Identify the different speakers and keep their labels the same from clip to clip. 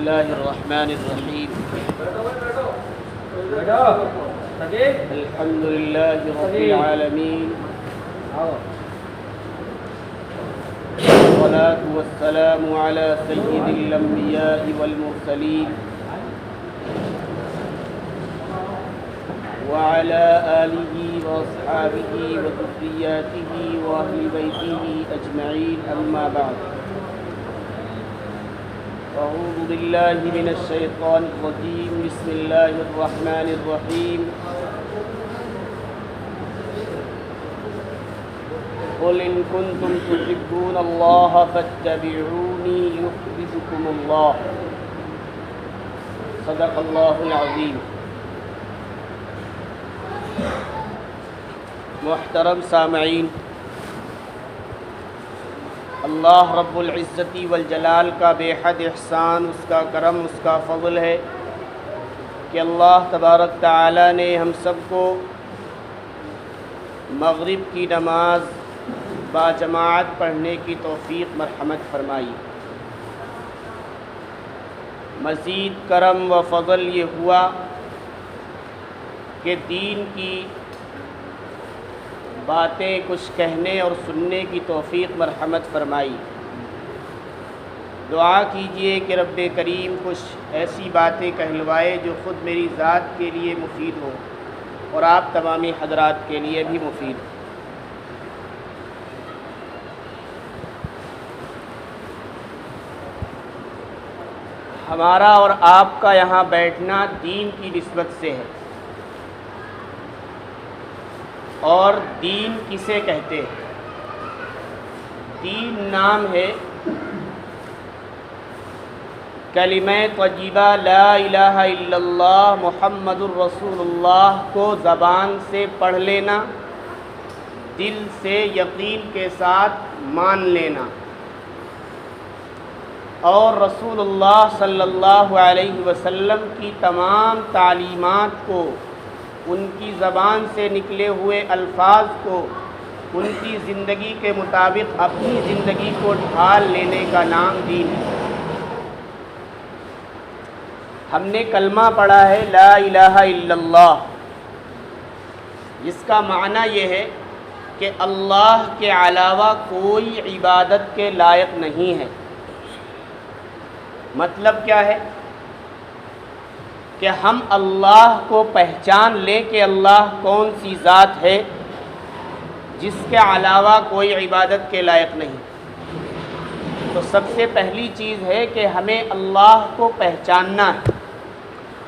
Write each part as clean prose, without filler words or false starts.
Speaker 1: الله الرحمن الرحيم الحمد لله رب العالمين والصلاة والسلام على سيد الأنبياء والمرسلين وعلى آله وأصحابه وذرياته وأهل بيته أجمعين أما بعد أعوذ بالله من الشيطان الرجيم بسم الله الرحمن الرحيم قل إن كنتم تحبون الله فاتبعوني يحببكم الله صدق الله العظيم. محترم سامعین، اللہ رب العزت والجلال کا بے حد احسان، اس کا کرم، اس کا فضل ہے کہ اللہ تبارک تعالی نے ہم سب کو مغرب کی نماز باجماعت پڑھنے کی توفیق مرحمت فرمائی. مزید کرم و فضل یہ ہوا کہ دین کی باتیں کچھ کہنے اور سننے کی توفیق مرحمت فرمائی. دعا کیجئے کہ رب کریم کچھ ایسی باتیں کہلوائے جو خود میری ذات کے لیے مفید ہو اور آپ تمامی حضرات کے لیے بھی مفید ہو. ہمارا اور آپ کا یہاں بیٹھنا دین کی نسبت سے ہے. اور دین کسے کہتے ہیں؟ دین نام ہے کلمہ طیبہ لا الہ الا اللہ محمد الرسول اللہ کو زبان سے پڑھ لینا، دل سے یقین کے ساتھ مان لینا، اور رسول اللہ صلی اللہ علیہ وسلم کی تمام تعلیمات کو، ان کی زبان سے نکلے ہوئے الفاظ کو ان کی زندگی کے مطابق اپنی زندگی کو ڈھال لینے کا نام دین ہے. ہم نے کلمہ پڑھا ہے لا الہ الا اللہ، جس کا معنی یہ ہے کہ اللہ کے علاوہ کوئی عبادت کے لائق نہیں ہے. مطلب کیا ہے؟ کہ ہم اللہ کو پہچان لیں کہ اللہ کون سی ذات ہے جس کے علاوہ کوئی عبادت کے لائق نہیں. تو سب سے پہلی چیز ہے کہ ہمیں اللہ کو پہچاننا ہے،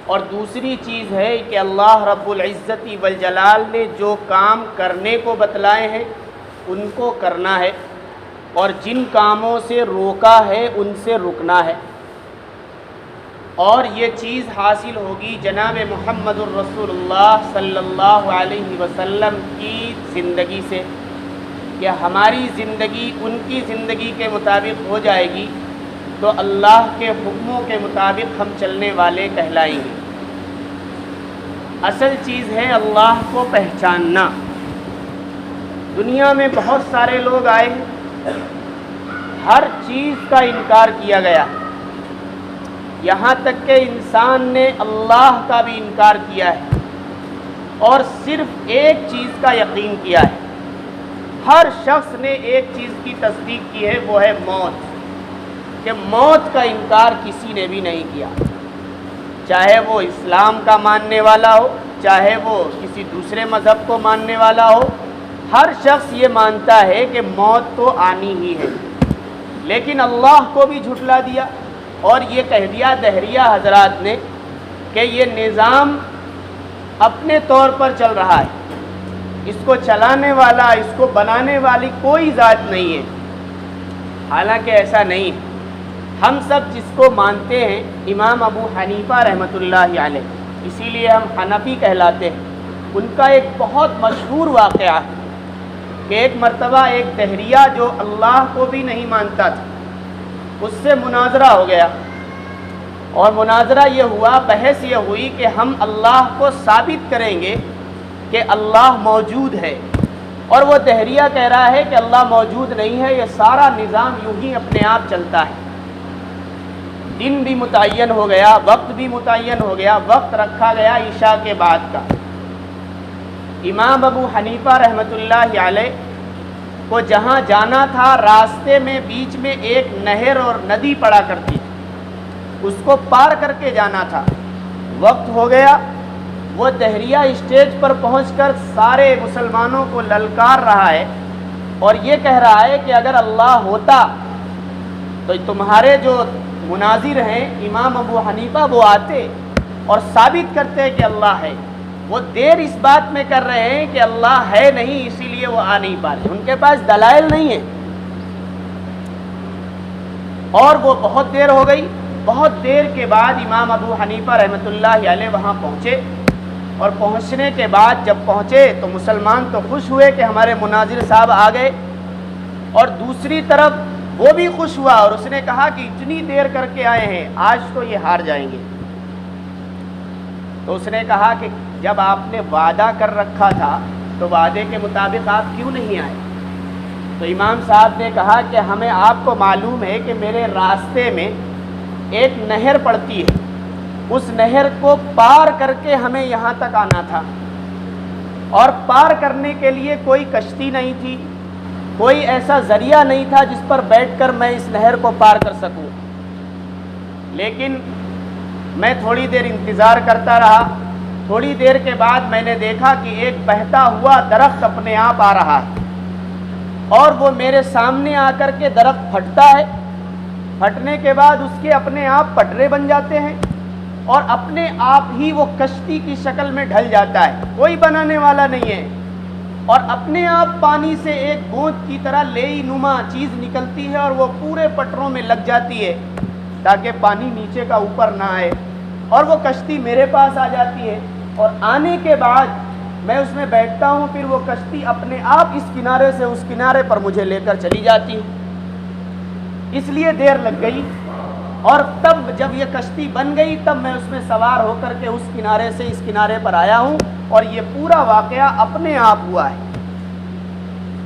Speaker 1: اور دوسری چیز ہے کہ اللہ رب العزت والجلال نے جو کام کرنے کو بتلائے ہیں ان کو کرنا ہے، اور جن کاموں سے روکا ہے ان سے رکنا ہے. اور یہ چیز حاصل ہوگی جناب محمد الرسول اللہ صلی اللہ علیہ وسلم کی زندگی سے، کہ ہماری زندگی ان کی زندگی کے مطابق ہو جائے گی تو اللہ کے حکموں کے مطابق ہم چلنے والے کہلائیں گے. اصل چیز ہے اللہ کو پہچاننا. دنیا میں بہت سارے لوگ آئے ہیں، ہر چیز کا انکار کیا گیا، یہاں تک کہ انسان نے اللہ کا بھی انکار کیا ہے اور صرف ایک چیز کا یقین کیا ہے. ہر شخص نے ایک چیز کی تصدیق کی ہے، وہ ہے موت، کہ موت کا انکار کسی نے بھی نہیں کیا، چاہے وہ اسلام کا ماننے والا ہو، چاہے وہ کسی دوسرے مذہب کو ماننے والا ہو. ہر شخص یہ مانتا ہے کہ موت تو آنی ہی ہے، لیکن اللہ کو بھی جھٹلا دیا اور یہ کہہ دیا دہریہ حضرات نے کہ یہ نظام اپنے طور پر چل رہا ہے، اس کو چلانے والا، اس کو بنانے والی کوئی ذات نہیں ہے. حالانکہ ایسا نہیں ہے. ہم سب جس کو مانتے ہیں امام ابو حنیفہ رحمۃ اللہ علیہ، اسی لیے ہم حنفی کہلاتے ہیں. ان کا ایک بہت مشہور واقعہ ہے کہ ایک مرتبہ ایک دہریہ جو اللہ کو بھی نہیں مانتا تھا، اس سے مناظرہ ہو گیا، اور مناظرہ یہ ہوا، بحث یہ ہوئی کہ ہم اللہ کو ثابت کریں گے کہ اللہ موجود ہے، اور وہ دہریہ کہہ رہا ہے کہ اللہ موجود نہیں ہے، یہ سارا نظام یوں ہی اپنے آپ چلتا ہے. دن بھی متعین ہو گیا، وقت بھی متعین ہو گیا، وقت رکھا گیا عشاء کے بعد کا۔ امام ابو حنیفہ رحمۃ اللہ علیہ کو جہاں جانا تھا، راستے میں بیچ میں ایک نہر اور ندی پڑا کرتی تھی، اس کو پار کر کے جانا تھا۔ وقت ہو گیا، وہ دہریہ اسٹیج پر پہنچ کر سارے مسلمانوں کو للکار رہا ہے اور یہ کہہ رہا ہے کہ اگر اللہ ہوتا تو تمہارے جو مناظر ہیں امام ابو حنیفہ وہ آتے اور ثابت کرتے کہ اللہ ہے۔ وہ دیر اس بات میں کر رہے ہیں کہ اللہ ہے نہیں، اسی لیے وہ آ نہیں پا رہے، ان کے پاس دلائل نہیں ہیں۔ اور وہ بہت دیر ہو گئی۔ بہت دیر کے بعد امام ابو حنیفہ رحمۃ اللہ علیہ وہاں پہنچے، اور پہنچنے کے بعد جب پہنچے تو مسلمان تو خوش ہوئے کہ ہمارے مناظر صاحب آ گئے، اور دوسری طرف وہ بھی خوش ہوا اور اس نے کہا کہ اتنی دیر کر کے آئے ہیں، آج تو یہ ہار جائیں گے۔ تو اس نے کہا کہ جب آپ نے وعدہ کر رکھا تھا تو وعدے کے مطابق آپ کیوں نہیں آئے؟ تو امام صاحب نے کہا کہ ہمیں آپ کو معلوم ہے کہ میرے راستے میں ایک نہر پڑتی ہے، اس نہر کو پار کر کے ہمیں یہاں تک آنا تھا، اور پار کرنے کے لیے کوئی کشتی نہیں تھی، کوئی ایسا ذریعہ نہیں تھا جس پر بیٹھ کر میں اس نہر کو پار کر سکوں۔ لیکن میں تھوڑی دیر انتظار کرتا رہا۔ تھوڑی دیر کے بعد میں نے دیکھا کہ ایک بہتا ہوا درخت اپنے آپ آ رہا ہے، اور وہ میرے سامنے آ کر کے درخت پھٹتا ہے۔ پھٹنے کے بعد اس کے اپنے آپ پٹرے بن جاتے ہیں، اور اپنے آپ ہی وہ کشتی کی شکل میں ڈھل جاتا ہے، کوئی بنانے والا نہیں ہے، اور اپنے آپ پانی سے ایک گوند کی طرح لیئی نما چیز نکلتی ہے اور وہ پورے پٹروں میں لگ جاتی ہے تاکہ پانی نیچے کا اوپر نہ آئے، اور وہ کشتی میرے پاس آ جاتی ہے، اور آنے کے بعد میں اس میں بیٹھتا ہوں، پھر وہ کشتی اپنے آپ اس کنارے سے اس کنارے پر مجھے لے کر چلی جاتی ہے۔ اس لیے دیر لگ گئی، اور تب جب یہ کشتی بن گئی تب میں اس میں سوار ہو کر کے اس کنارے سے اس کنارے پر آیا ہوں، اور یہ پورا واقعہ اپنے آپ ہوا ہے۔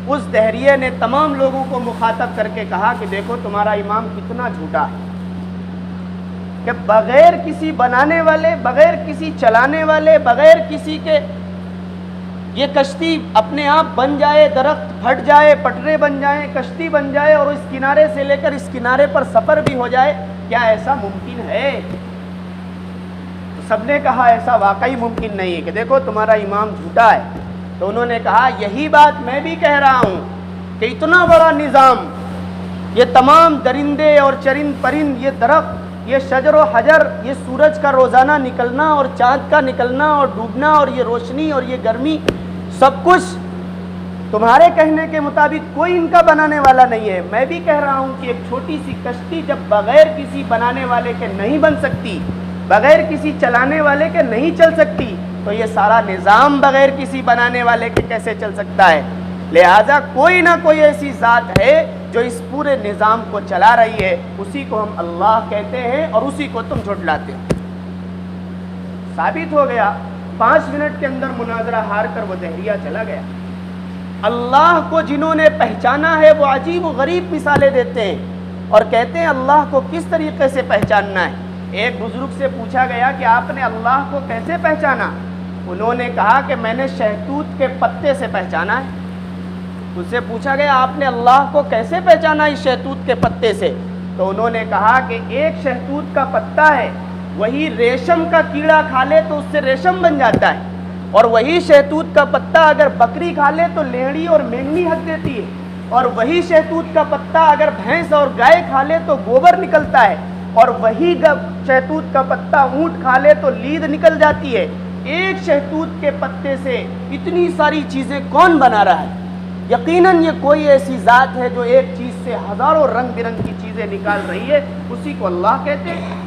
Speaker 1: اس دہریے نے تمام لوگوں کو مخاطب کر کے کہا کہ دیکھو تمہارا امام کتنا جھوٹا ہے، کہ بغیر کسی بنانے والے، بغیر کسی چلانے والے، بغیر کسی کے یہ کشتی اپنے آپ بن جائے، درخت پھٹ جائے، پٹرے بن جائیں، کشتی بن جائے، اور اس کنارے سے لے کر اس کنارے پر سفر بھی ہو جائے، کیا ایسا ممکن ہے؟ تو سب نے کہا ایسا واقعی ممکن نہیں ہے، کہ دیکھو تمہارا امام جھوٹا ہے۔ تو انہوں نے کہا یہی بات میں بھی کہہ رہا ہوں کہ اتنا بڑا نظام، یہ تمام درندے اور چرند پرند، یہ درخت، یہ شجر و حجر، یہ سورج کا روزانہ نکلنا اور چاند کا نکلنا اور ڈوبنا، اور یہ روشنی اور یہ گرمی، سب کچھ تمہارے کہنے کے مطابق کوئی ان کا بنانے والا نہیں ہے۔ میں بھی کہہ رہا ہوں کہ ایک چھوٹی سی کشتی جب بغیر کسی بنانے والے کے نہیں بن سکتی، بغیر کسی چلانے والے کے نہیں چل سکتی، تو یہ سارا نظام بغیر کسی بنانے والے کے کیسے چل سکتا ہے؟ لہذا کوئی نہ کوئی ایسی ذات ہے جو اس پورے نظام کو چلا رہی ہے، اسی کو ہم اللہ کہتے ہیں، اور اسی کو تم جھٹلاتے ہو۔ ثابت ہو گیا، 5 منٹ کے اندر مناظرہ ہار کر وہ دہریہ چلا گیا۔ اللہ کو جنہوں نے پہچانا ہے وہ عجیب و غریب مثالیں دیتے ہیں اور کہتے ہیں اللہ کو کس طریقے سے پہچاننا ہے۔ ایک بزرگ سے پوچھا گیا کہ آپ نے اللہ کو کیسے پہچانا؟ انہوں نے کہا کہ میں نے شہتوت کے پتے سے پہچانا ہے۔ ان سے پوچھا گیا آپ نے اللہ کو کیسے پہچانا اس شہتوت کے پتے سے؟ تو انہوں نے کہا کہ ایک شہتوت کا پتا ہے، وہی ریشم کا کیڑا کھا لے تو اس سے ریشم بن جاتا ہے، اور وہی شہتوت کا پتا اگر بکری کھا لے تو لیڑی اور مینگنی ہک دیتی ہے، اور وہی شہتوت کا پتا اگر بھینس اور گائے کھا لے تو گوبر نکلتا ہے، اور وہی شہتوت کا پتا اونٹ کھا لے تو لید نکل جاتی ہے۔ ایک شہتوت کے پتے سے اتنی ساری چیزیں کون بنا رہا ہے؟ یقیناً یہ کوئی ایسی ذات ہے جو ایک چیز سے ہزاروں رنگ برنگ کی چیزیں نکال رہی ہے، اسی کو اللہ کہتے ہیں۔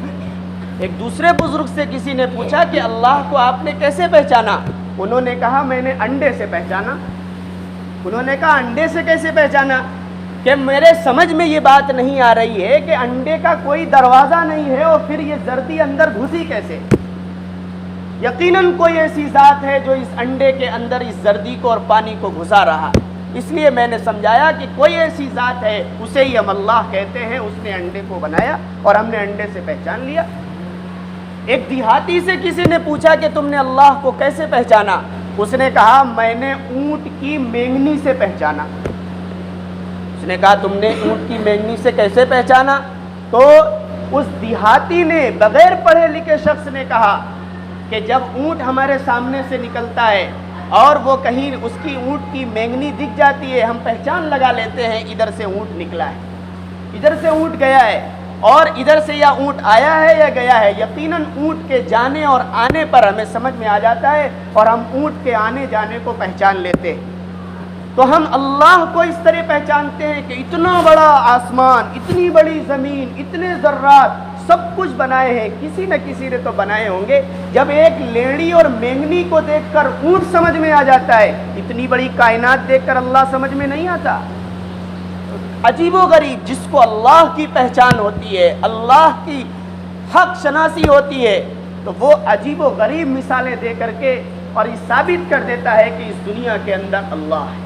Speaker 1: ایک دوسرے بزرگ سے کسی نے پوچھا کہ اللہ کو آپ نے کیسے پہچانا؟ انہوں نے کہا میں نے انڈے سے پہچانا۔ انہوں نے کہا انڈے سے کیسے پہچانا؟ کہ میرے سمجھ میں یہ بات نہیں آ رہی ہے کہ انڈے کا کوئی دروازہ نہیں ہے اور پھر یہ زردی اندر گھسی کیسے؟ یقیناً کوئی ایسی ذات ہے جو اس انڈے کے اندر اس زردی کو اور پانی کو گھسا رہا۔ اس لیے میں نے سمجھایا کہ کوئی ایسی ذات ہے اسے ہی ہم اللہ کہتے ہیں، اس نے انڈے کو بنایا اور ہم نے انڈے سے پہچان لیا۔ ایک دیہاتی سے کسی نے پوچھا کہ تم نے اللہ کو کیسے پہچانا؟ اس نے کہا میں نے اونٹ کی مینگنی سے پہچانا۔ اس نے کہا تم نے اونٹ کی مینگنی سے کیسے پہچانا؟ تو اس دیہاتی نے بغیر پڑھے لکھے شخص نے کہا کہ جب اونٹ ہمارے سامنے سے نکلتا ہے اور وہ کہیں اس کی اونٹ کی مینگنی دکھ جاتی ہے، ہم پہچان لگا لیتے ہیں ادھر سے اونٹ نکلا ہے، ادھر سے اونٹ گیا ہے، اور ادھر سے یا اونٹ آیا ہے یا گیا ہے۔ یقیناً اونٹ کے جانے اور آنے پر ہمیں سمجھ میں آ جاتا ہے اور ہم اونٹ کے آنے جانے کو پہچان لیتے ہیں۔ تو ہم اللہ کو اس طرح پہچانتے ہیں کہ اتنا بڑا آسمان، اتنی بڑی زمین، اتنے ذرات سب کچھ بنائے ہیں، کسی نہ کسی نے تو بنائے ہوں گے۔ جب ایک لیڑی اور مینگنی کو دیکھ کر اونٹ سمجھ میں آ جاتا ہے، اتنی بڑی کائنات دیکھ کر اللہ سمجھ میں نہیں آتا۔ عجیب و غریب جس کو اللہ کی پہچان ہوتی ہے، اللہ کی حق شناسی ہوتی ہے، تو وہ عجیب و غریب مثالیں دے کر کے اور یہ ثابت کر دیتا ہے کہ اس دنیا کے اندر اللہ ہے۔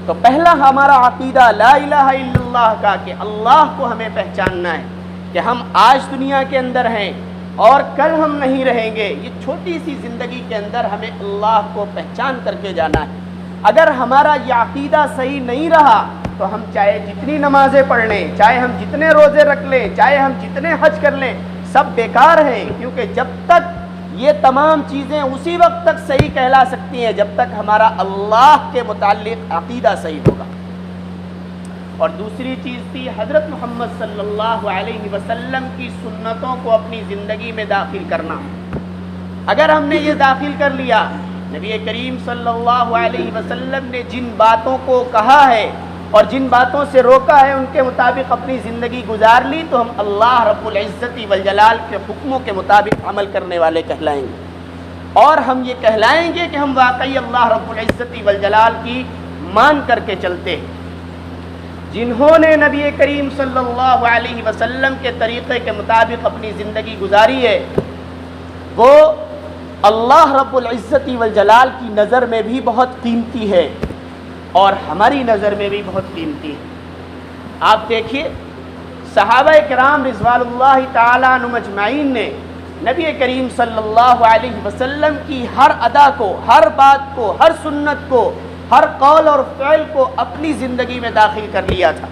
Speaker 1: تو پہلا ہمارا عقیدہ لا الہ الا اللہ کا کہ اللہ کو ہمیں پہچاننا ہے کہ ہم آج دنیا کے اندر ہیں اور کل ہم نہیں رہیں گے۔ یہ چھوٹی سی زندگی کے اندر ہمیں اللہ کو پہچان کر کے جانا ہے۔ اگر ہمارا یہ عقیدہ صحیح نہیں رہا تو ہم چاہے جتنی نمازیں پڑھ لیں، چاہے ہم جتنے روزے رکھ لیں، چاہے ہم جتنے حج کر لیں، سب بیکار ہیں، کیونکہ جب تک یہ تمام چیزیں اسی وقت تک صحیح کہلا سکتی ہیں جب تک ہمارا اللہ کے متعلق عقیدہ صحیح ہوگا۔ اور دوسری چیز تھی حضرت محمد صلی اللہ علیہ وسلم کی سنتوں کو اپنی زندگی میں داخل کرنا۔ اگر ہم نے یہ داخل کر لیا، نبی کریم صلی اللہ علیہ وسلم نے جن باتوں کو کہا ہے اور جن باتوں سے روکا ہے ان کے مطابق اپنی زندگی گزار لی، تو ہم اللہ رب العزت والجلال کے حکموں کے مطابق عمل کرنے والے کہلائیں گے۔ اور ہم یہ کہلائیں گے کہ ہم واقعی اللہ رب العزت والجلال کی مان کر کے چلتے ہیں۔ جنہوں نے نبی کریم صلی اللہ علیہ وسلم کے طریقے کے مطابق اپنی زندگی گزاری ہے، وہ اللہ رب العزت والجلال کی نظر میں بھی بہت قیمتی ہے اور ہماری نظر میں بھی بہت قیمتی ہے۔ آپ دیکھیے صحابہ کرام رضوان اللہ تعالیٰ عنہم اجمعین نے نبی کریم صلی اللہ علیہ وسلم کی ہر ادا کو، ہر بات کو، ہر سنت کو، ہر قول اور فعل کو اپنی زندگی میں داخل کر لیا تھا،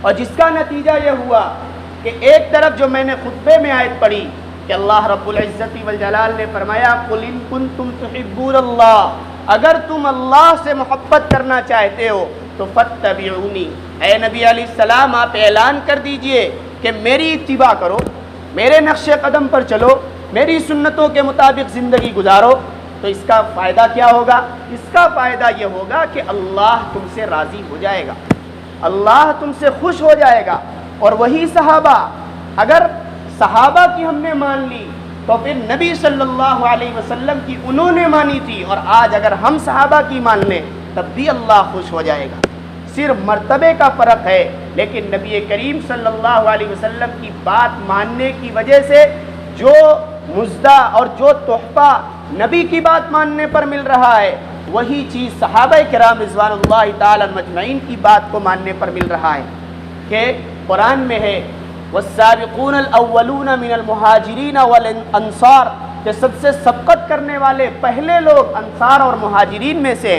Speaker 1: اور جس کا نتیجہ یہ ہوا کہ ایک طرف جو میں نے خطبے میں آیت پڑھی کہ اللہ رب العزت والجلال نے فرمایا قُلْ إِن كُنتُمْ تُحِبُّونَ اللَّهَ، اگر تم اللہ سے محبت کرنا چاہتے ہو تو فَاتَّبِعُونِی، اے نبی علیہ السلام آپ اعلان کر دیجئے کہ میری اتباع کرو، میرے نقش قدم پر چلو، میری سنتوں کے مطابق زندگی گزارو۔ تو اس کا فائدہ کیا ہوگا؟ اس کا فائدہ یہ ہوگا کہ اللہ تم سے راضی ہو جائے گا، اللہ تم سے خوش ہو جائے گا۔ اور وہی صحابہ، اگر صحابہ کی ہم نے مان لی تو پھر نبی صلی اللہ علیہ وسلم کی انہوں نے مانی تھی، اور آج اگر ہم صحابہ کی مان لیں تب بھی اللہ خوش ہو جائے گا۔ صرف مرتبے کا فرق ہے، لیکن نبی کریم صلی اللہ علیہ وسلم کی بات ماننے کی وجہ سے جو مزدہ اور جو تحفہ نبی کی بات ماننے پر مل رہا ہے، وہی چیز صحابہ کرام رضوان اللہ تعالیٰ مجمعین کی بات کو ماننے پر مل رہا ہے کہ قرآن میں ہے والسابقون الاولون من المہاجرین والانصار، کہ سب سے سبقت کرنے والے پہلے لوگ انصار اور مہاجرین میں سے،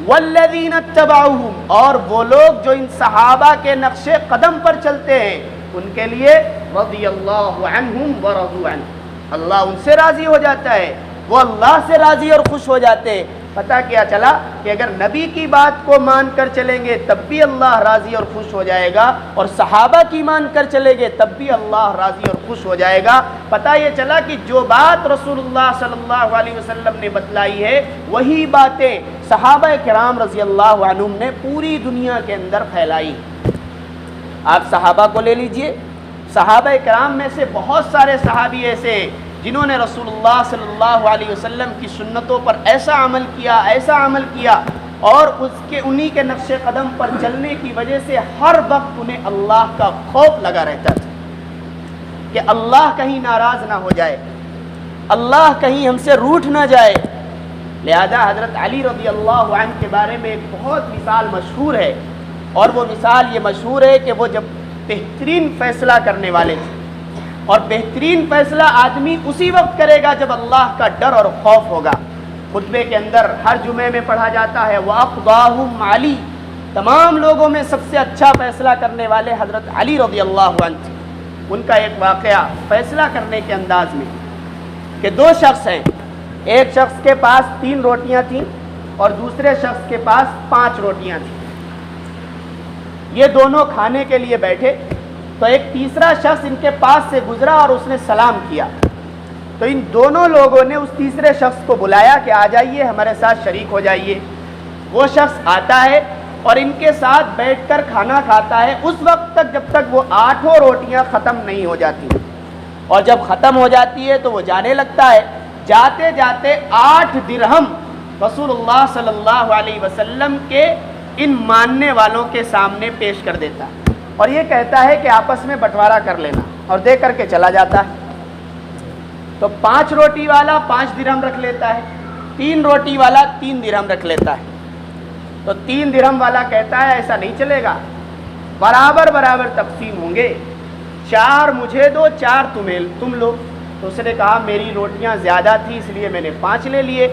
Speaker 1: والذین اتبعوہم، اور وہ لوگ جو ان صحابہ کے نقش قدم پر چلتے ہیں، ان کے لیے رضی اللہ عنہم ورضوا عنہ، اللہ ان سے راضی ہو جاتا ہے، وہ اللہ سے راضی اور خوش ہو جاتے ہیں۔ پتہ کیا چلا کہ اگر نبی کی بات کو مان کر چلیں گے تب بھی اللہ راضی اور خوش ہو جائے گا، اور صحابہ کی مان کر چلیں گے تب بھی اللہ راضی اور خوش ہو جائے گا۔ پتہ یہ چلا کہ جو بات رسول اللہ صلی اللہ علیہ وسلم نے بتلائی ہے، وہی باتیں صحابہ کرام رضی اللہ عنہم نے پوری دنیا کے اندر پھیلائی۔ آپ صحابہ کو لے لیجئے، صحابہ کرام میں سے بہت سارے صحابی ایسے ہیں جنہوں نے رسول اللہ صلی اللہ علیہ وسلم کی سنتوں پر ایسا عمل کیا اور انہی کے نقش قدم پر چلنے کی وجہ سے ہر وقت انہیں اللہ کا خوف لگا رہتا تھا کہ اللہ کہیں ناراض نہ ہو جائے، اللہ کہیں ہم سے روٹھ نہ جائے، لہذا حضرت علی رضی اللہ عنہ کے بارے میں ایک بہت مثال مشہور ہے، اور وہ مثال یہ مشہور ہے کہ وہ جب بہترین فیصلہ کرنے والے تھے، اور بہترین فیصلہ آدمی اسی وقت کرے گا جب اللہ کا ڈر اور خوف ہوگا۔ خطبے کے اندر ہر جمعے میں پڑھا جاتا ہے وَأَقْضَاهُمْ عَلِي، تمام لوگوں میں سب سے اچھا فیصلہ کرنے والے حضرت علی رضی اللہ عنہ تھے۔ ان کا ایک واقعہ فیصلہ کرنے کے انداز میں کہ دو شخص ہیں، ایک شخص کے پاس 3 روٹیاں تھیں اور دوسرے شخص کے پاس 5 روٹیاں تھیں۔ یہ دونوں کھانے کے لیے بیٹھے تو ایک تیسرا شخص ان کے پاس سے گزرا اور اس نے سلام کیا، تو ان دونوں لوگوں نے اس تیسرے شخص کو بلایا کہ آ جائیے ہمارے ساتھ شریک ہو جائیے۔ وہ شخص آتا ہے اور ان کے ساتھ بیٹھ کر کھانا کھاتا ہے اس وقت تک جب تک وہ 8 روٹیاں ختم نہیں ہو جاتی، اور جب ختم ہو جاتی ہے تو وہ جانے لگتا ہے۔ جاتے جاتے 8 درہم رسول اللہ صلی اللہ علیہ وسلم کے ان ماننے والوں کے سامنے پیش کر دیتا ہے، اور یہ کہتا ہے کہ آپس میں بٹوارا کر لینا، اور دے کر کے چلا جاتا ہے۔ تو 5 روٹی والا 5 درہم رکھ لیتا ہے، 3 روٹی والا 3 درہم رکھ لیتا ہے۔ تو 3 درہم والا کہتا ہے ایسا نہیں چلے گا، برابر برابر تقسیم ہوں گے، 4 مجھے دو 4 تم لو۔ تو اس نے کہا میری روٹیاں زیادہ تھی اس لیے میں نے 5 لے لیے،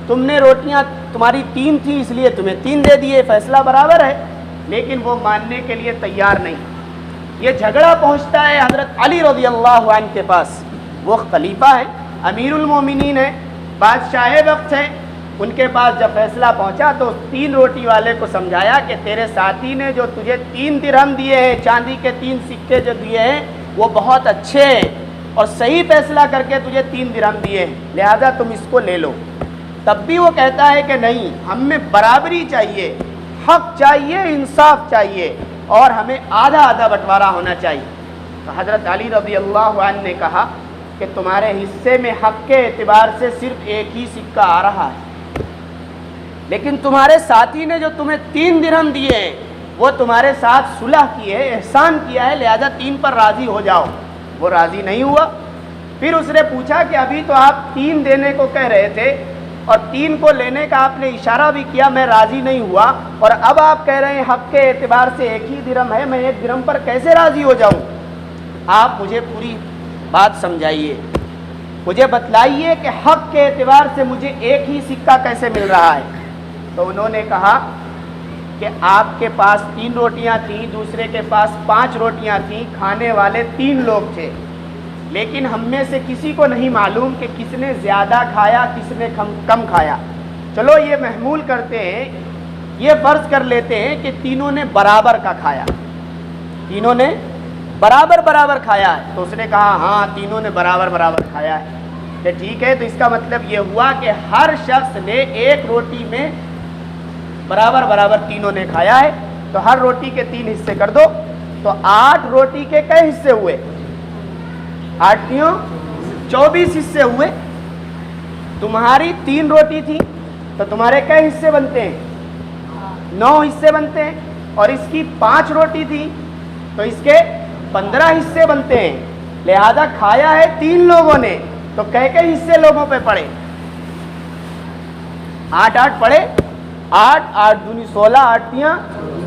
Speaker 1: تم نے روٹیاں تمہاری 3 تھی اس لیے تمہیں 3 دے دیے، فیصلہ برابر ہے۔ لیکن وہ ماننے کے لیے تیار نہیں۔ یہ جھگڑا پہنچتا ہے حضرت علی رضی اللہ عنہ کے پاس، وہ خلیفہ ہیں، امیر المومنین ہیں، بادشاہ وقت ہیں۔ ان کے پاس جب فیصلہ پہنچا تو 3 روٹی والے کو سمجھایا کہ تیرے ساتھی نے جو تجھے 3 درہم دیے ہیں، چاندی کے 3 سکے جو دیے ہیں وہ بہت اچھے ہیں اور صحیح فیصلہ کر کے تجھے 3 درہم دیے ہیں، لہذا تم اس کو لے لو۔ تب بھی وہ کہتا ہے کہ نہیں، ہم میں برابری چاہیے، حق چاہیے، انصاف چاہیے، اور ہمیں آدھا آدھا بٹوارا ہونا چاہیے۔ تو حضرت علی رضی اللہ عنہ نے کہا کہ تمہارے حصے میں حق کے اعتبار سے صرف ایک ہی سکہ آ رہا ہے، لیکن تمہارے ساتھی نے جو تمہیں 3 درہم دیے ہیں وہ تمہارے ساتھ صلح کی ہے، احسان کیا ہے، لہذا 3 پر راضی ہو جاؤ۔ وہ راضی نہیں ہوا۔ پھر اس نے پوچھا کہ ابھی تو آپ 3 دینے کو کہہ رہے تھے اور 3 کو لینے کا آپ نے اشارہ بھی کیا، میں راضی نہیں ہوا، اور اب آپ کہہ رہے ہیں حق کے اعتبار سے ایک ہی درہم ہے، میں 1 درہم پر کیسے راضی ہو جاؤں؟ آپ مجھے پوری بات سمجھائیے، مجھے بتلائیے کہ حق کے اعتبار سے مجھے ایک ہی سکہ کیسے مل رہا ہے؟ تو انہوں نے کہا کہ آپ کے پاس 3 روٹیاں تھیں، دوسرے کے پاس 5 روٹیاں تھیں، کھانے والے 3 لوگ تھے، لیکن ہم میں سے کسی کو نہیں معلوم کہ کس نے زیادہ کھایا کس نے کم کھایا۔ چلو یہ محمول کرتے ہیں، یہ فرض کر لیتے ہیں کہ تینوں نے برابر کا کھایا، تینوں نے برابر برابر کھایا ہے۔ تو اس نے کہا ہاں تینوں نے برابر برابر کھایا ہے۔ کہ ٹھیک ہے، تو اس کا مطلب یہ ہوا کہ ہر شخص نے 1 روٹی میں برابر برابر تینوں نے کھایا ہے، تو ہر روٹی کے 3 حصے کر دو۔ تو 8 روٹی کے کئے حصے ہوئے؟ 8 24 حصے ہوئے۔ تمہاری 3 روٹی تھی تو تمہارے کئے حصے بنتے ہیں؟ 9 حصے بنتے ہیں، اور اس کی 5 روٹی تھی تو اس کے 15 حصے بنتے ہیں، لہذا کھایا ہے 3 لوگوں نے، تو کئے حصے لوگوں پہ پڑے؟ 8 پڑے، 8 دونی 16، 8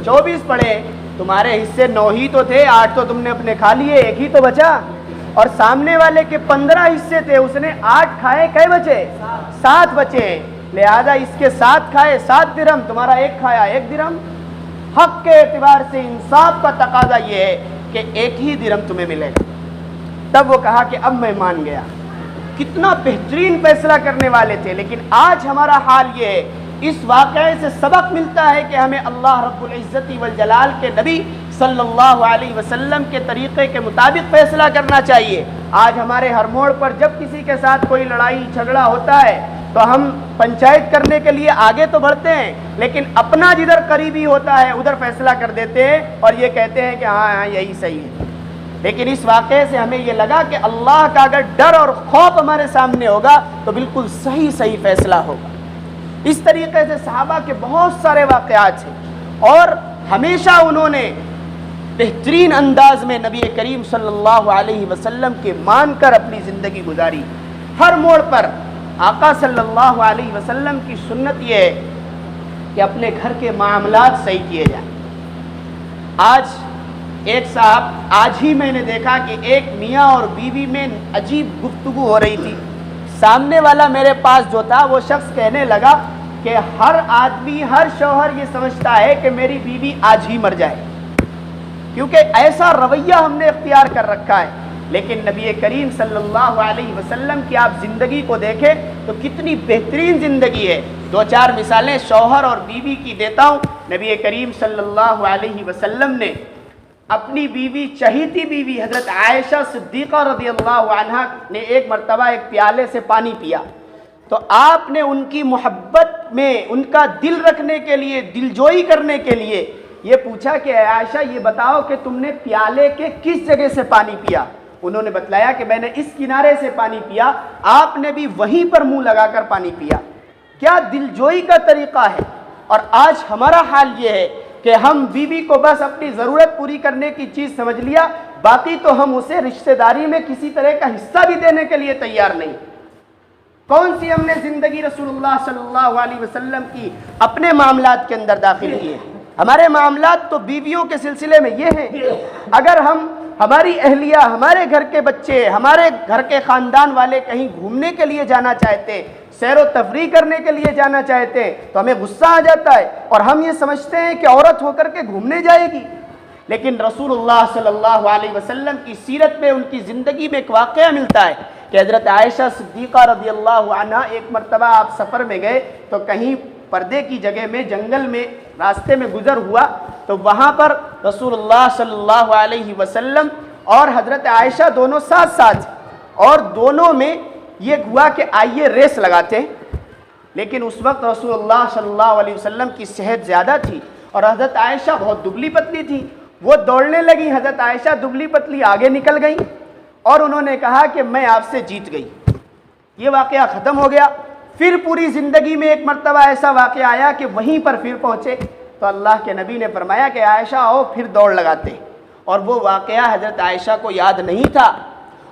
Speaker 1: 24 پڑے۔ تمہارے حصے 9 ہی تو تھے، 8 تو تم نے اپنے کھا لیے، 1 ہی تو بچا، اور سامنے والے کے 15 حصے تھے، اس نے 8 کھائے، کئے بچے؟ 7 بچے، لہذا اس کے 7 کھائے 7 درہم، تمہارا 1 کھایا 1 درہم۔ حق کے اعتبار سے انصاف کا تقاضا یہ ہے کہ 1 ہی درہم تمہیں ملے گا۔ تب وہ کہا کہ اب میں مان گیا۔ کتنا بہترین فیصلہ کرنے والے تھے، لیکن آج ہمارا حال یہ ہے۔ اس واقعے سے سبق ملتا ہے کہ ہمیں اللہ رب العزت والجلال کے نبی صلی اللہ علیہ وسلم کے طریقے کے مطابق فیصلہ کرنا چاہیے۔ آج ہمارے ہر موڑ پر جب کسی کے ساتھ کوئی لڑائی جھگڑا ہوتا ہے تو ہم پنچایت کرنے کے لیے آگے تو بڑھتے ہیں، لیکن اپنا جدھر قریبی ہوتا ہے ادھر فیصلہ کر دیتے ہیں اور یہ کہتے ہیں کہ ہاں یہی صحیح ہے۔ لیکن اس واقعے سے ہمیں یہ لگا کہ اللہ کا اگر ڈر اور خوف ہمارے سامنے ہوگا تو بالکل صحیح فیصلہ ہوگا۔ اس طریقے سے صحابہ کے بہت سارے واقعات ہیں، اور ہمیشہ انہوں نے بہترین انداز میں نبی کریم صلی اللہ علیہ وسلم کے مان کر اپنی زندگی گزاری۔ ہر موڑ پر آقا صلی اللہ علیہ وسلم کی سنت یہ ہے کہ اپنے گھر کے معاملات صحیح کیے جائیں۔ آج ایک صاحب، آج ہی میں نے دیکھا کہ ایک میاں اور بیوی میں عجیب گفتگو ہو رہی تھی۔ سامنے والا میرے پاس جو تھا وہ شخص کہنے لگا کہ ہر آدمی، ہر شوہر یہ سمجھتا ہے کہ میری بیوی آج ہی مر جائے، کیونکہ ایسا رویہ ہم نے اختیار کر رکھا ہے۔ لیکن نبی کریم صلی اللہ علیہ وسلم کی آپ زندگی کو دیکھیں تو کتنی بہترین زندگی ہے۔ دو چار مثالیں شوہر اور بیوی کی دیتا ہوں۔ نبی کریم صلی اللہ علیہ وسلم نے اپنی بیوی، چہیتی بیوی حضرت عائشہ صدیقہ رضی اللہ عنہا نے ایک مرتبہ ایک پیالے سے پانی پیا تو آپ نے ان کی محبت میں ان کا دل رکھنے کے لیے، دل جوئی کرنے کے لیے یہ پوچھا کہ اے عائشہ یہ بتاؤ کہ تم نے پیالے کے کس جگہ سے پانی پیا؟ انہوں نے بتلایا کہ میں نے اس کنارے سے پانی پیا۔ آپ نے بھی وہیں پر منہ لگا کر پانی پیا۔ کیا دل جوئی کا طریقہ ہے۔ اور آج ہمارا حال یہ ہے کہ ہم بیوی کو بس اپنی ضرورت پوری کرنے کی چیز سمجھ لیا، باقی تو ہم اسے رشتہ داری میں کسی طرح کا حصہ بھی دینے کے لیے تیار نہیں۔ کون سی ہم نے زندگی رسول اللہ صلی اللہ علیہ وسلم کی اپنے معاملات کے اندر داخل کیے؟ ہمارے معاملات تو بیویوں کے سلسلے میں یہ ہیں، اگر ہماری اہلیہ، ہمارے گھر کے بچے، ہمارے گھر کے خاندان والے کہیں گھومنے کے لیے جانا چاہتے ہیں، سیر و تفریح کرنے کے لیے جانا چاہتے ہیں تو ہمیں غصہ آ جاتا ہے اور ہم یہ سمجھتے ہیں کہ عورت ہو کر کے گھومنے جائے گی۔ لیکن رسول اللہ صلی اللہ علیہ وسلم کی سیرت میں، ان کی زندگی میں ایک واقعہ ملتا ہے کہ حضرت عائشہ صدیقہ رضی اللہ عنہا ایک مرتبہ آپ سفر میں گئے تو کہیں پردے کی جگہ میں، جنگل میں راستے میں گزر ہوا تو وہاں پر رسول اللہ صلی اللہ علیہ وسلم اور حضرت عائشہ دونوں ساتھ ساتھ، اور دونوں میں یہ ہوا کہ آئیے ریس لگاتے ہیں۔ لیکن اس وقت رسول اللہ صلی اللہ علیہ وسلم کی صحت زیادہ تھی اور حضرت عائشہ بہت دبلی پتلی تھی۔ وہ دوڑنے لگی، حضرت عائشہ دبلی پتلی آگے نکل گئی اور انہوں نے کہا کہ میں آپ سے جیت گئی۔ یہ واقعہ ختم ہو گیا۔ پھر پوری زندگی میں ایک مرتبہ ایسا واقعہ آیا کہ وہیں پر پھر پہنچے تو اللہ کے نبی نے فرمایا کہ عائشہ آؤ پھر دوڑ لگاتے، اور وہ واقعہ حضرت عائشہ کو یاد نہیں تھا،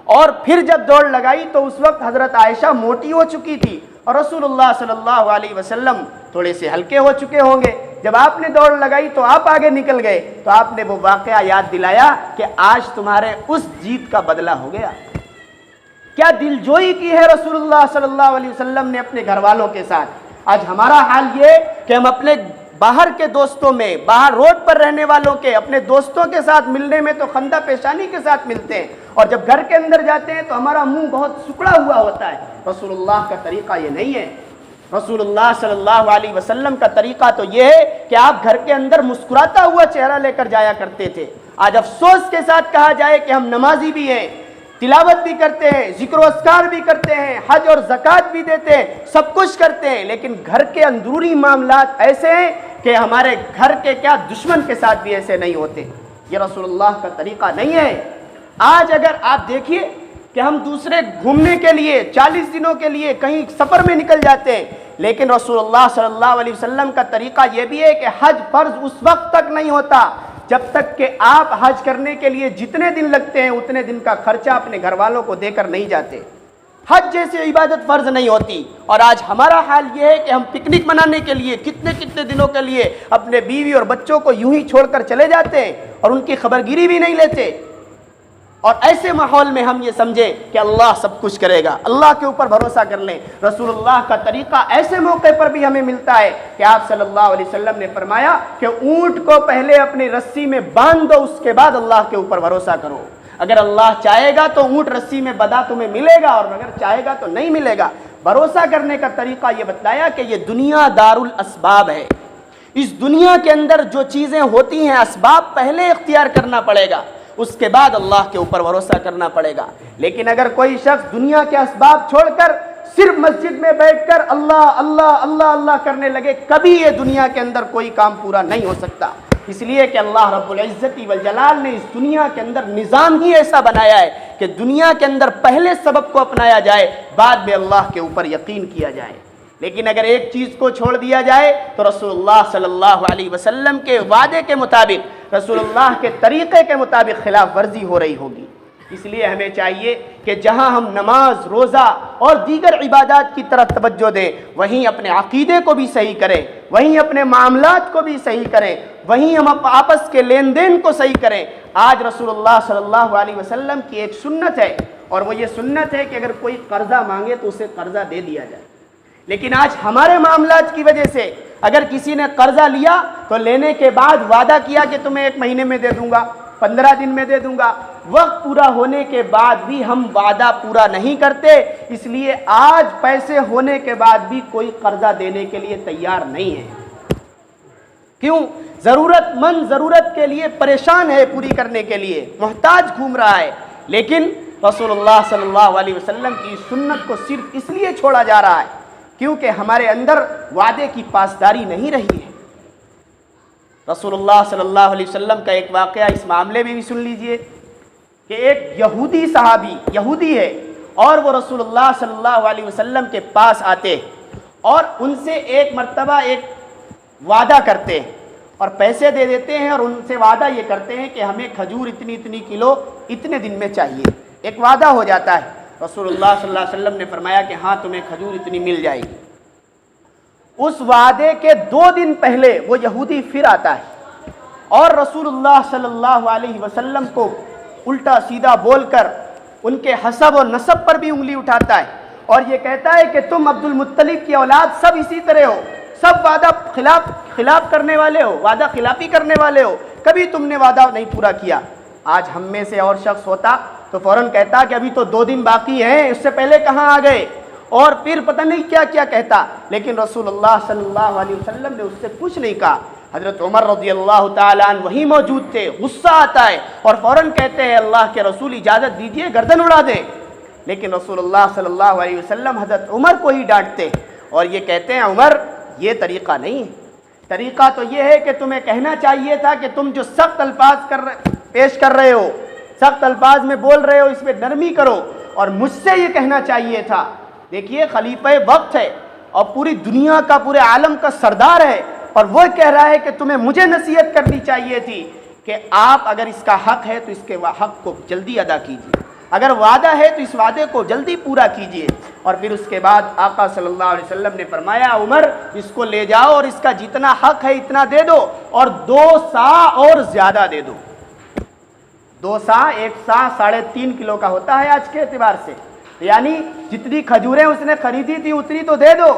Speaker 1: اور پھر جب دوڑ لگائی تو اس وقت حضرت عائشہ موٹی ہو چکی تھی اور رسول اللہ صلی اللہ علیہ وسلم تھوڑے سے ہلکے ہو چکے ہوں گے۔ جب آپ نے دوڑ لگائی تو آپ آگے نکل گئے تو آپ نے وہ واقعہ یاد دلایا کہ آج تمہارے اس جیت کا بدلہ ہو گیا۔ کیا دل جوئی کی ہے رسول اللہ صلی اللہ علیہ وسلم نے اپنے گھر والوں کے ساتھ۔ آج ہمارا حال یہ کہ ہم اپنے باہر کے دوستوں میں، باہر روڈ پر رہنے والوں کے، اپنے دوستوں کے ساتھ ملنے میں تو خندہ پیشانی کے ساتھ ملتے ہیں، اور جب گھر کے اندر جاتے ہیں تو ہمارا منہ بہت سکڑا ہوا ہوتا ہے۔ رسول اللہ کا طریقہ یہ نہیں ہے۔ رسول اللہ صلی اللہ علیہ وسلم کا طریقہ تو یہ ہے کہ آپ گھر کے اندر مسکراتا ہوا چہرہ لے کر جایا کرتے تھے۔ آج افسوس کے ساتھ کہا جائے کہ ہم نمازی بھی ہیں، تلاوت بھی کرتے ہیں، ذکر و اذکار بھی کرتے ہیں، حج اور زکوٰۃ بھی دیتے ہیں، سب کچھ کرتے ہیں، لیکن گھر کے اندرونی معاملات ایسے ہیں کہ ہمارے گھر کے کیا دشمن کے ساتھ بھی ایسے نہیں ہوتے۔ یہ رسول اللہ کا طریقہ نہیں ہے۔ آج اگر آپ دیکھیے کہ ہم دوسرے گھومنے کے لیے 40 دنوں کے لیے کہیں سفر میں نکل جاتے ہیں، لیکن رسول اللہ صلی اللہ علیہ وسلم کا طریقہ یہ بھی ہے کہ حج فرض اس وقت تک نہیں ہوتا جب تک کہ آپ حج کرنے کے لیے جتنے دن لگتے ہیں اتنے دن کا خرچہ اپنے گھر والوں کو دے کر نہیں جاتے۔ حج جیسی عبادت فرض نہیں ہوتی، اور آج ہمارا حال یہ ہے کہ ہم پکنک منانے کے لیے کتنے دنوں کے لیے اپنے بیوی اور بچوں کو یوں ہی چھوڑ کر چلے جاتے ہیں اور ان کی خبر گیری بھی نہیں لیتے، اور ایسے ماحول میں ہم یہ سمجھے کہ اللہ سب کچھ کرے گا۔ اللہ کے اوپر بھروسہ کر لیں۔ رسول اللہ کا طریقہ ایسے موقع پر بھی ہمیں ملتا ہے کہ آپ صلی اللہ علیہ وسلم نے فرمایا کہ اونٹ کو پہلے اپنی رسی میں باندھ دو، اس کے بعد اللہ کے اوپر بھروسہ کرو۔ اگر اللہ چاہے گا تو اونٹ رسی میں بندھا تمہیں ملے گا، اور اگر چاہے گا تو نہیں ملے گا۔ بھروسہ کرنے کا طریقہ یہ بتلایا کہ یہ دنیا دار الاسباب ہے۔ اس دنیا کے اندر جو چیزیں ہوتی ہیں اسباب پہلے اختیار کرنا پڑے گا، اس کے بعد اللہ کے اوپر بھروسہ کرنا پڑے گا۔ لیکن اگر کوئی شخص دنیا کے اسباب چھوڑ کر صرف مسجد میں بیٹھ کر اللہ اللہ اللہ اللہ کرنے لگے، کبھی یہ دنیا کے اندر کوئی کام پورا نہیں ہو سکتا۔ اس لیے کہ اللہ رب العزت والجلال نے اس دنیا کے اندر نظام ہی ایسا بنایا ہے کہ دنیا کے اندر پہلے سبب کو اپنایا جائے، بعد میں اللہ کے اوپر یقین کیا جائے۔ لیکن اگر ایک چیز کو چھوڑ دیا جائے تو رسول اللہ صلی اللہ علیہ وسلم کے وعدے کے مطابق، رسول اللہ کے طریقے کے مطابق خلاف ورزی ہو رہی ہوگی۔ اس لیے ہمیں چاہیے کہ جہاں ہم نماز، روزہ اور دیگر عبادات کی طرف توجہ دیں، وہیں اپنے عقیدے کو بھی صحیح کریں، وہیں اپنے معاملات کو بھی صحیح کریں، وہیں ہم آپس کے لین دین کو صحیح کریں۔ آج رسول اللہ صلی اللہ علیہ وسلم کی ایک سنت ہے، اور وہ یہ سنت ہے کہ اگر کوئی قرضہ مانگے تو اسے قرضہ دے دیا جائے۔ لیکن آج ہمارے معاملات کی وجہ سے اگر کسی نے قرضہ لیا تو لینے کے بعد وعدہ کیا کہ تمہیں 1 مہینے میں دے دوں گا، 15 دن میں دے دوں گا، وقت پورا ہونے کے بعد بھی ہم وعدہ پورا نہیں کرتے۔ اس لیے آج پیسے ہونے کے بعد بھی کوئی قرضہ دینے کے لیے تیار نہیں ہے۔ کیوں؟ ضرورت مند ضرورت کے لیے پریشان ہے، پوری کرنے کے لیے محتاج گھوم رہا ہے، لیکن رسول اللہ صلی اللہ علیہ وسلم کی سنت کو صرف اس لیے چھوڑا جا رہا ہے کیونکہ ہمارے اندر وعدے کی پاسداری نہیں رہی ہے۔ رسول اللہ صلی اللہ علیہ وسلم کا ایک واقعہ اس معاملے میں بھی سن لیجئے کہ ایک یہودی صحابی، یہودی ہے، اور وہ رسول اللہ صلی اللہ علیہ وسلم کے پاس آتے اور ان سے ایک مرتبہ ایک وعدہ کرتے ہیں اور پیسے دے دیتے ہیں، اور ان سے وعدہ یہ کرتے ہیں کہ ہمیں کھجور اتنی کلو اتنے دن میں چاہیے۔ ایک وعدہ ہو جاتا ہے۔ رسول اللہ صلی اللہ علیہ وسلم نے فرمایا کہ ہاں تمہیں کھجور اتنی مل جائے گی۔ اس وعدے کے 2 دن پہلے وہ یہودی پھر آتا ہے اور رسول اللہ صلی اللہ علیہ وسلم کو الٹا سیدھا بول کر ان کے حسب و نسب پر بھی انگلی اٹھاتا ہے اور یہ کہتا ہے کہ تم عبد المطلب کی اولاد سب اسی طرح ہو، سب وعدہ خلاف کرنے والے ہو، وعدہ خلافی کرنے والے ہو، کبھی تم نے وعدہ نہیں پورا کیا۔ آج ہم میں سے اور شخص ہوتا تو فوراً کہتا کہ ابھی تو 2 دن باقی ہیں، اس سے پہلے کہاں آ گئے، اور پھر پتہ نہیں کیا کیا کہتا۔ لیکن رسول اللہ صلی اللہ علیہ وسلم نے اس سے کچھ نہیں کہا۔ حضرت عمر رضی اللہ تعالیٰ عنہ وہیں موجود تھے، غصہ آتا ہے اور فوراً کہتے ہیں اللہ کے رسول اجازت دیجئے گردن اڑا دیں۔ لیکن رسول اللہ صلی اللہ علیہ وسلم حضرت عمر کو ہی ڈانٹتے اور یہ کہتے ہیں عمر یہ طریقہ نہیں ہے، طریقہ تو یہ ہے کہ تمہیں کہنا چاہیے تھا کہ تم جو سخت الفاظ پیش کر رہے ہو، سخت الفاظ میں بول رہے ہو، اس میں نرمی کرو، اور مجھ سے یہ کہنا چاہیے تھا۔ دیکھیے خلیفہ وقت ہے اور پوری دنیا کا، پورے عالم کا سردار ہے، اور وہ کہہ رہا ہے کہ تمہیں مجھے نصیحت کرنی چاہیے تھی کہ آپ اگر اس کا حق ہے تو اس کے حق کو جلدی ادا کیجیے، اگر وعدہ ہے تو اس وعدے کو جلدی پورا کیجیے۔ اور پھر اس کے بعد آقا صلی اللہ علیہ وسلم نے فرمایا عمر اس کو لے جاؤ اور اس کا جتنا حق ہے اتنا دے دو، اور 2 سا اور زیادہ دے دو۔ 2 سا، 1 سا 3.5 کلو کا ہوتا ہے آج کے اعتبار سے، یعنی جتنی کھجوریں اس نے خریدی تھی اتنی تو دے دو،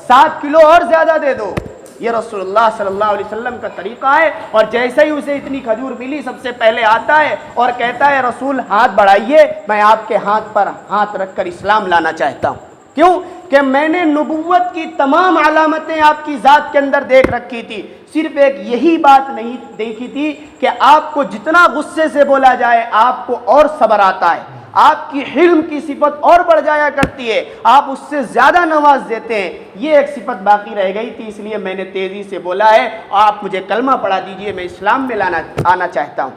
Speaker 1: 7 کلو اور زیادہ دے دو۔ یہ رسول اللہ صلی اللہ علیہ وسلم کا طریقہ ہے۔ اور جیسے ہی اسے اتنی کھجور ملی سب سے پہلے آتا ہے اور کہتا ہے رسول ہاتھ بڑھائیے، میں آپ کے ہاتھ پر ہاتھ رکھ کر اسلام لانا چاہتا ہوں۔ کیوں کہ میں نے نبوت کی تمام علامتیں آپ کی ذات کے اندر دیکھ رکھی تھی، صرف ایک یہی بات نہیں دیکھی تھی کہ آپ کو جتنا غصے سے بولا جائے آپ کو اور صبر آتا ہے، آپ کی حلم کی صفت اور بڑھ جایا کرتی ہے، آپ اس سے زیادہ نواز دیتے ہیں۔ یہ ایک صفت باقی رہ گئی تھی، اس لیے میں نے تیزی سے بولا ہے، آپ مجھے کلمہ پڑھا دیجئے، میں اسلام میں آنا چاہتا ہوں۔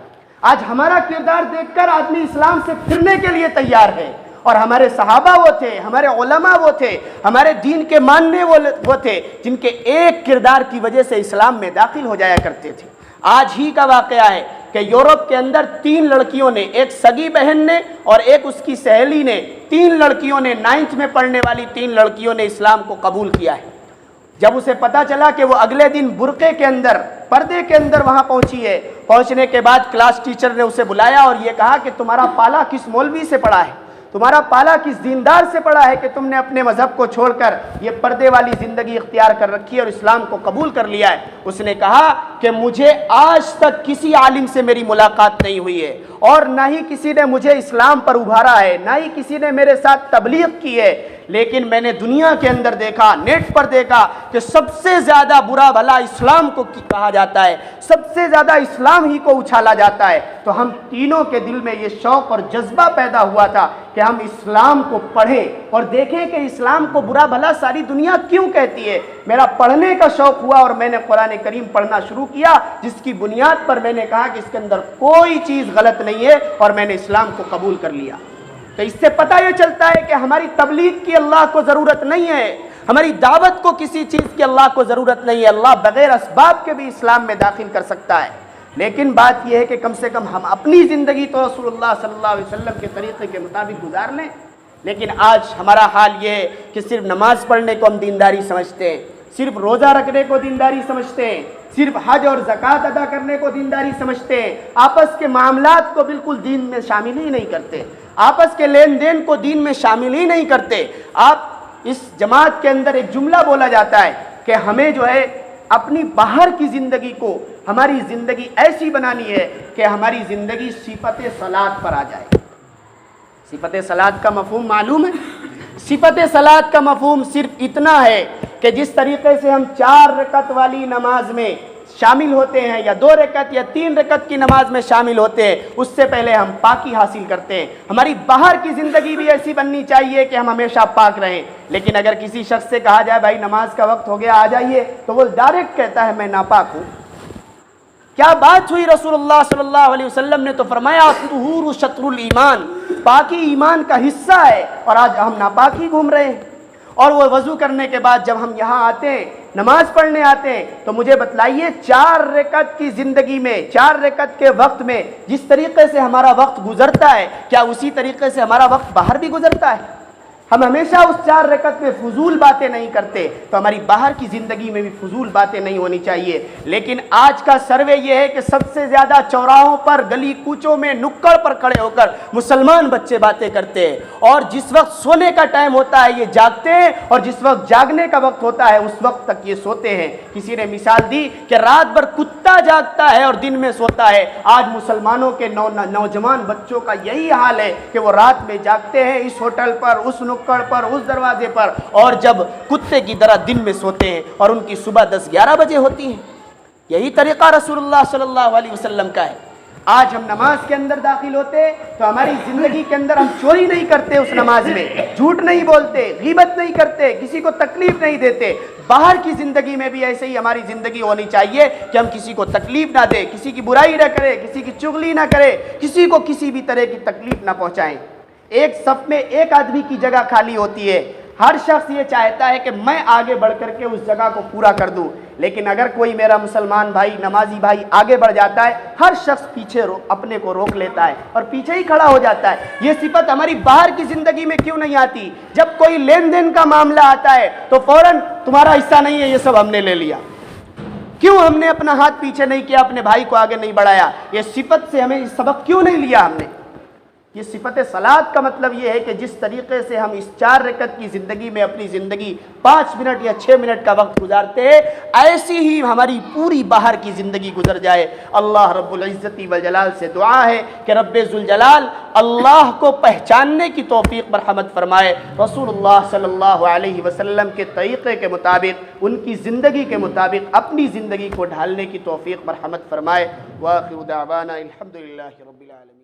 Speaker 1: آج ہمارا کردار دیکھ کر آدمی اسلام سے پھرنے کے لیے تیار ہے، اور ہمارے صحابہ وہ تھے، ہمارے علماء وہ تھے، ہمارے دین کے ماننے وہ تھے جن کے ایک کردار کی وجہ سے اسلام میں داخل ہو جایا کرتے تھے۔ آج ہی کا واقعہ ہے کہ یورپ کے اندر 3 لڑکیوں نے، ایک سگی بہن نے اور ایک اس کی سہیلی نے، 3 لڑکیوں نے، 9th میں پڑھنے والی 3 لڑکیوں نے اسلام کو قبول کیا ہے۔ جب اسے پتا چلا کہ وہ اگلے دن برقعے کے اندر، پردے کے اندر وہاں پہنچی ہے، پہنچنے کے بعد کلاس ٹیچر نے اسے بلایا اور یہ کہا کہ تمہارا پالا کس مولوی سے پڑا ہے، تمہارا پالا کس دیندار سے پڑا ہے کہ تم نے اپنے مذہب کو چھوڑ کر یہ پردے والی زندگی اختیار کر رکھی ہے اور اسلام کو قبول کر لیا ہے۔ اس نے کہا کہ مجھے آج تک کسی عالم سے میری ملاقات نہیں ہوئی ہے، اور نہ ہی کسی نے مجھے اسلام پر ابھارا ہے، نہ ہی کسی نے میرے ساتھ تبلیغ کی ہے، لیکن میں نے دنیا کے اندر دیکھا، نیٹ پر دیکھا کہ سب سے زیادہ برا بھلا اسلام کو کہا جاتا ہے، سب سے زیادہ اسلام ہی کو اچھالا جاتا ہے۔ تو ہم تینوں کے دل میں یہ شوق اور جذبہ پیدا ہوا تھا کہ ہم اسلام کو پڑھیں اور دیکھیں کہ اسلام کو برا بھلا ساری دنیا کیوں کہتی ہے۔ میرا پڑھنے کا شوق ہوا اور میں نے قرآن کریم پڑھنا شروع کیا، جس کی بنیاد پر میں نے کہا کہ اس کے اندر کوئی چیز غلط نہیں ہے، اور میں نے اسلام کو قبول کر لیا۔ تو اس سے پتہ یہ چلتا ہے کہ ہماری تبلیغ کی اللہ کو ضرورت نہیں ہے، ہماری دعوت کو کسی چیز کی اللہ کو ضرورت نہیں ہے۔ اللہ بغیر اسباب کے بھی اسلام میں داخل کر سکتا ہے۔ لیکن بات یہ ہے کہ کم سے کم ہم اپنی زندگی تو رسول اللہ صلی اللہ علیہ وسلم کے طریقے کے مطابق گزار لیں۔ لیکن آج ہمارا حال یہ ہے کہ صرف نماز پڑھنے کو ہم دینداری سمجھتے ہیں، صرف روزہ رکھنے کو دینداری سمجھتے ہیں، صرف حج اور زکوٰۃ ادا کرنے کو دینداری سمجھتے ہیں، آپس کے معاملات کو بالکل دین میں شامل ہی نہیں کرتے، آپس کے لین دین کو دین میں شامل ہی نہیں کرتے۔ آپ اس جماعت کے اندر ایک جملہ بولا جاتا ہے کہ ہمیں جو ہے اپنی باہر کی زندگی کو ہماری زندگی ایسی بنانی ہے کہ ہماری زندگی صفت صلاۃ پر آ جائے۔ صفت صلاۃ کا مفہوم معلوم ہے؟ صفت صلاۃ کا مفہوم صرف اتنا ہے کہ جس طریقے سے ہم 4 رکعت والی نماز میں شامل ہوتے ہیں یا 2 رکعت یا 3 رکعت کی نماز میں شامل ہوتے ہیں، اس سے پہلے ہم پاکی حاصل کرتے ہیں۔ ہماری باہر کی زندگی بھی ایسی بننی چاہیے کہ ہم ہمیشہ پاک رہیں۔ لیکن اگر کسی شخص سے کہا جائے بھائی نماز کا وقت ہو گیا آ جائیے، تو وہ ڈائریکٹ کہتا ہے میں ناپاک ہوں۔ کیا بات ہوئی؟ رسول اللہ صلی اللہ علیہ وسلم نے تو فرمایا الطہور شطر الایمان، پاکی ایمان کا حصہ ہے، اور آج ہم ناپاک ہی گھوم رہے ہیں۔ اور وہ وضو کرنے کے بعد جب ہم یہاں آتے ہیں، نماز پڑھنے آتے ہیں، تو مجھے بتلائیے 4 رکعت کی زندگی میں، 4 رکعت کے وقت میں جس طریقے سے ہمارا وقت گزرتا ہے، کیا اسی طریقے سے ہمارا وقت باہر بھی گزرتا ہے؟ ہم ہمیشہ اس 4 رکعت میں فضول باتیں نہیں کرتے، تو ہماری باہر کی زندگی میں بھی فضول باتیں نہیں ہونی چاہیے۔ لیکن آج کا سروے یہ ہے کہ سب سے زیادہ چوراہوں پر، گلی کوچوں میں، نکڑ پر کھڑے ہو کر مسلمان بچے باتیں کرتے ہیں، اور جس وقت سونے کا ٹائم ہوتا ہے یہ جاگتے ہیں، اور جس وقت جاگنے کا وقت ہوتا ہے اس وقت تک یہ سوتے ہیں۔ کسی نے مثال دی کہ رات بھر کتا جاگتا ہے اور دن میں سوتا ہے۔ آج مسلمانوں کے نوجوان بچوں کا یہی حال ہے کہ وہ رات میں جاگتے ہیں اس ہوٹل پر، اس نکڑ پر، اس دروازے پر، اور جب کتے کی طرح دن میں سوتے ہیں، اور ان کی صبح 10-11 بجے ہوتی ہیں۔ یہی طریقہ رسول اللہ صلی اللہ علیہ وسلم کا ہے۔ آج ہم نماز کے اندر داخل ہوتے تو ہماری زندگی کے اندر ہم چوری نہیں کرتے، اس نماز میں جھوٹ نہیں بولتے، غیبت نہیں کرتے، کسی کو تکلیف نہیں دیتے۔ باہر کی زندگی میں بھی ایسے ہی ہماری زندگی ہونی چاہیے کہ ہم کسی کو تکلیف نہ دیں، کسی کی برائی نہ کرے، کسی کی چغلی نہ کرے، کسی کو کسی بھی طرح کی تکلیف نہ پہنچائیں۔ ایک صف میں ایک آدمی کی جگہ خالی ہوتی ہے، ہر شخص یہ چاہتا ہے کہ میں آگے بڑھ کر کے اس جگہ کو پورا کر دوں، لیکن اگر کوئی میرا مسلمان بھائی، نمازی بھائی آگے بڑھ جاتا ہے، ہر شخص پیچھے اپنے کو روک لیتا ہے اور پیچھے ہی کھڑا ہو جاتا ہے۔ یہ صفت ہماری باہر کی زندگی میں کیوں نہیں آتی؟ جب کوئی لین دین کا معاملہ آتا ہے تو فوراً تمہارا حصہ نہیں ہے، یہ سب ہم نے لے لیا۔ کیوں ہم نے اپنا ہاتھ پیچھے نہیں کیا، اپنے بھائی کو آگے نہیں بڑھایا؟ یہ صفت سے ہمیں سبق کیوں نہیں لیا ہم نے؟ یہ صفت صلاۃ کا مطلب یہ ہے کہ جس طریقے سے ہم اس 4 رکعت کی زندگی میں اپنی زندگی 5 منٹ یا 6 منٹ کا وقت گزارتے ہیں، ایسی ہی ہماری پوری باہر کی زندگی گزر جائے۔ اللہ رب العزت والجلال سے دعا ہے کہ رب ذوالجلال اللہ کو پہچاننے کی توفیق مرحمت فرمائے، رسول اللہ صلی اللہ علیہ وسلم کے طریقے کے مطابق، ان کی زندگی کے مطابق اپنی زندگی کو ڈھالنے کی توفیق مرحمت فرمائے۔ وآخر دعوانا الحمدللہ رب العالمین۔